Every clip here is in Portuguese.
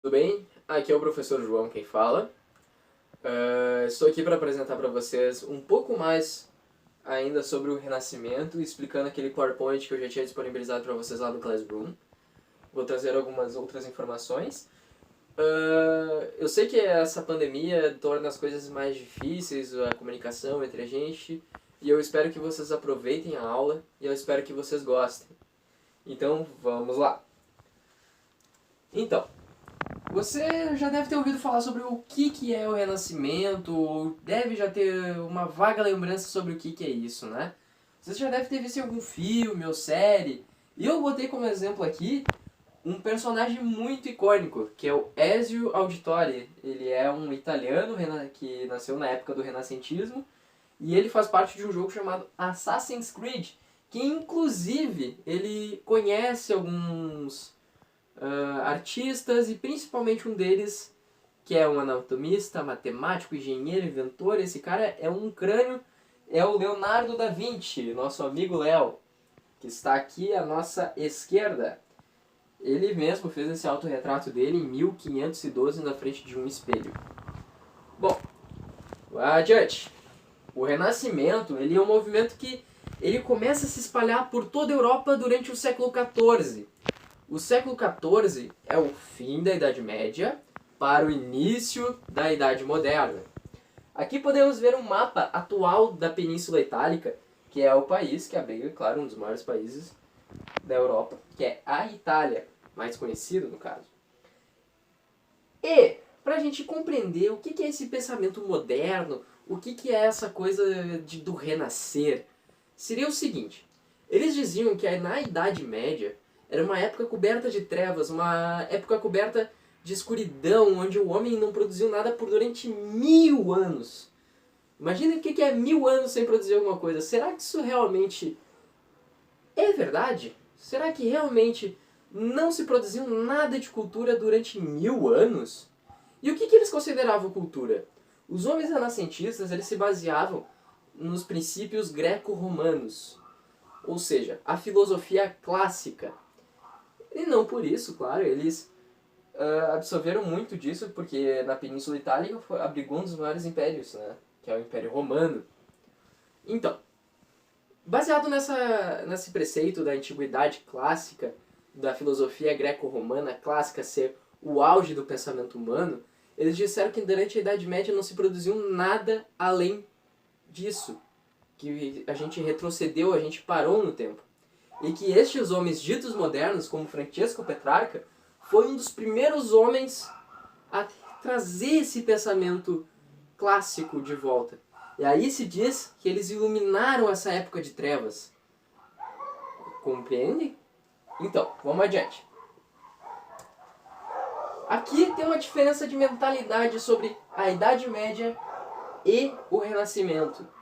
Tudo bem? Aqui é o professor João quem fala. Estou aqui para apresentar para vocês um pouco mais ainda sobre o Renascimento, explicando aquele PowerPoint que eu já tinha disponibilizado para vocês lá no Classroom. Vou trazer algumas outras informações. Eu sei que essa pandemia torna as coisas mais difíceis, a comunicação entre a gente, e eu espero que vocês aproveitem a aula e eu espero que vocês gostem. Então, vamos lá! Então, você já deve ter ouvido falar sobre o que é o Renascimento, ou deve já ter uma vaga lembrança sobre o que é isso, né? Você já deve ter visto em algum filme ou série. E eu botei como exemplo aqui um personagem muito icônico, que é o Ezio Auditore. Ele é um italiano que nasceu na época do renascentismo, e ele faz parte de um jogo chamado Assassin's Creed, que inclusive ele conhece alguns artistas, e principalmente um deles, que é um anatomista, matemático, engenheiro, inventor. Esse cara é um crânio, é o Leonardo da Vinci, nosso amigo Léo, que está aqui à nossa esquerda. Ele mesmo fez esse autorretrato dele em 1512 na frente de um espelho. Bom, adiante. O Renascimento, ele é um movimento que ele começa a se espalhar por toda a Europa durante o século XIV. O século XIV é o fim da Idade Média para o início da Idade Moderna. Aqui podemos ver um mapa atual da Península Itálica, que é o país que abriga, claro, um dos maiores países da Europa, que é a Itália, mais conhecido no caso. E, para a gente compreender o que é esse pensamento moderno, o que é essa coisa do renascer, seria o seguinte: eles diziam que na Idade Média era uma época coberta de trevas, uma época coberta de escuridão, onde o homem não produziu nada por durante 1000 anos. Imagina o que é 1000 anos sem produzir alguma coisa. Será que isso realmente é verdade? Será que realmente não se produziu nada de cultura durante 1000 anos? E o que eles consideravam cultura? Os homens renascentistas, eles se baseavam nos princípios greco-romanos, ou seja, a filosofia clássica. E não por isso, claro, eles absorveram muito disso, porque na Península Itálica abrigou um dos maiores impérios, né? Que é o Império Romano. Então, baseado nesse preceito da antiguidade clássica, da filosofia greco-romana clássica ser o auge do pensamento humano, eles disseram que durante a Idade Média não se produziu nada além disso. Que a gente retrocedeu, a gente parou no tempo. E que estes homens ditos modernos, como Francesco Petrarca, foi um dos primeiros homens a trazer esse pensamento clássico de volta. E aí se diz que eles iluminaram essa época de trevas. Compreende? Então, vamos adiante. Aqui tem uma diferença de mentalidade sobre a Idade Média e o Renascimento.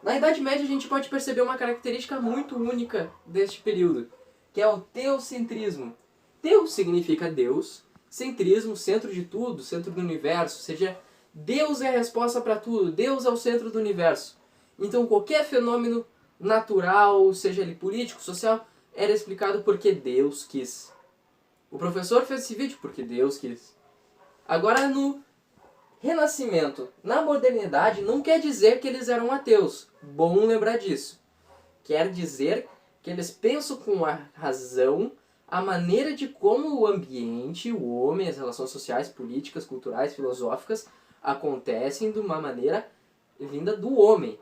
Na Idade Média a gente pode perceber uma característica muito única deste período, que é o teocentrismo. Teos significa Deus, centrismo, centro de tudo, centro do universo, ou seja, Deus é a resposta para tudo, Deus é o centro do universo. Então qualquer fenômeno natural, seja ele político, social, era explicado porque Deus quis. O professor fez esse vídeo porque Deus quis. Agora no Renascimento, na modernidade, não quer dizer que eles eram ateus. Bom lembrar disso. Quer dizer que eles pensam com a razão a maneira de como o ambiente, o homem, as relações sociais, políticas, culturais, filosóficas acontecem de uma maneira vinda do homem.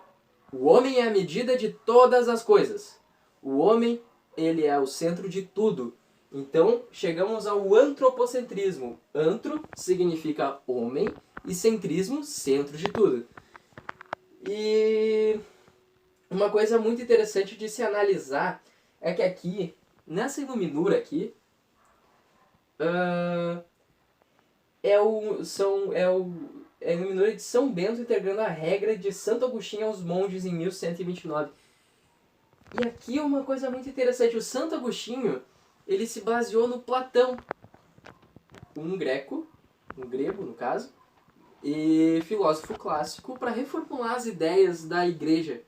O homem é a medida de todas as coisas. O homem, ele é o centro de tudo. Então, chegamos ao antropocentrismo. Antro significa homem e centrismo, centro de tudo. E uma coisa muito interessante de se analisar é que aqui, nessa iluminura aqui, é a iluminura de São Bento integrando a regra de Santo Agostinho aos monges em 1129. E aqui uma coisa muito interessante, o Santo Agostinho, ele se baseou no Platão, um grego no caso, e filósofo clássico, para reformular as ideias da igreja.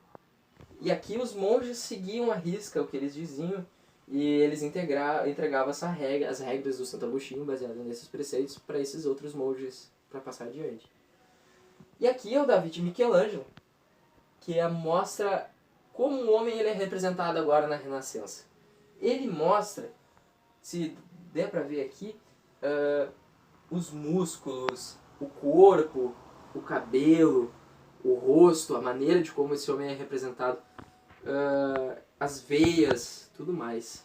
E aqui os monges seguiam à risca o que eles diziam, E eles entregavam as regras do Santo Agostinho, baseadas nesses preceitos, para esses outros monges para passar adiante. E aqui é o Davi de Michelangelo, que mostra como o homem ele é representado agora na Renascença. Ele mostra, se der para ver aqui, os músculos, o corpo, o cabelo, o rosto, a maneira de como esse homem é representado, as veias, tudo mais.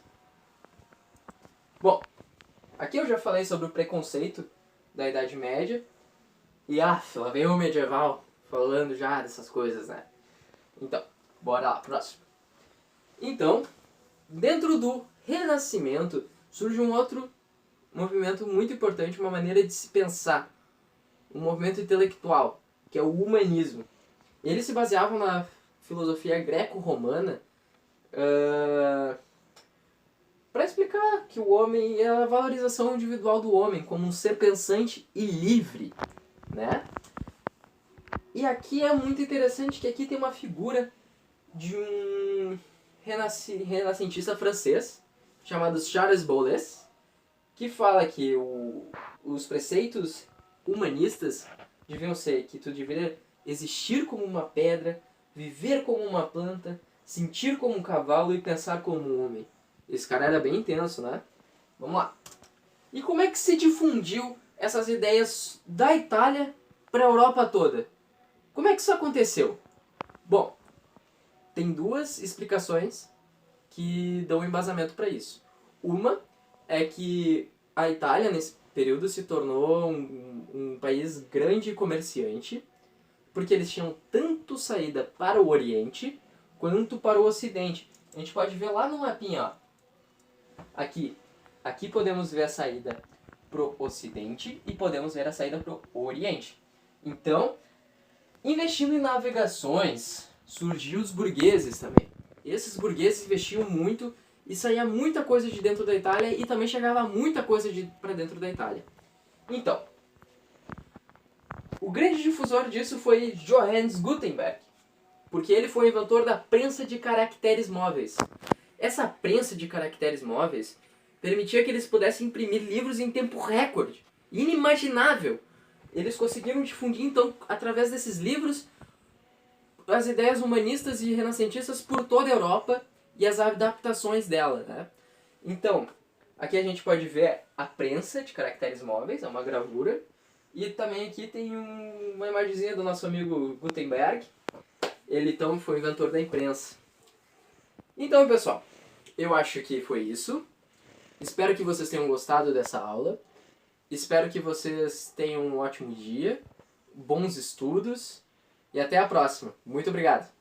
Bom, aqui eu já falei sobre o preconceito da Idade Média. E lá vem o medieval falando já dessas coisas, né? Então, bora lá, próximo. Então, dentro do Renascimento, surge um outro movimento muito importante, uma maneira de se pensar. Um movimento intelectual, que é o humanismo. Eles se baseavam na filosofia greco-romana para explicar que o homem é a valorização individual do homem como um ser pensante e livre, né? E aqui é muito interessante que aqui tem uma figura de um renascentista francês chamado Charles Boles, que fala que os preceitos humanistas deviam ser que tu deveria existir como uma pedra, viver como uma planta, sentir como um cavalo e pensar como um homem. Esse cara era bem intenso, né? Vamos lá. E como é que se difundiu essas ideias da Itália para a Europa toda? Como é que isso aconteceu? Bom, tem duas explicações que dão embasamento para isso. Uma é que a Itália, nesse período, se tornou um país grande e comerciante, porque eles tinham tanto saída para o Oriente quanto para o Ocidente. A gente pode ver lá no mapinha, ó. Aqui podemos ver a saída para o Ocidente e podemos ver a saída para o Oriente. Então, investindo em navegações, surgiu os burgueses também. Esses burgueses investiam muito e saía muita coisa de dentro da Itália e também chegava muita coisa para dentro da Itália. Então, o grande difusor disso foi Johannes Gutenberg, porque ele foi o inventor da prensa de caracteres móveis. Essa prensa de caracteres móveis permitia que eles pudessem imprimir livros em tempo recorde. Inimaginável! Eles conseguiram difundir, então, através desses livros, as ideias humanistas e renascentistas por toda a Europa e as adaptações dela, né? Então, aqui a gente pode ver a prensa de caracteres móveis, é uma gravura. E também aqui tem uma imagenzinha do nosso amigo Gutenberg. Ele, então, foi o inventor da imprensa. Então, pessoal, eu acho que foi isso. Espero que vocês tenham gostado dessa aula. Espero que vocês tenham um ótimo dia, bons estudos e até a próxima. Muito obrigado!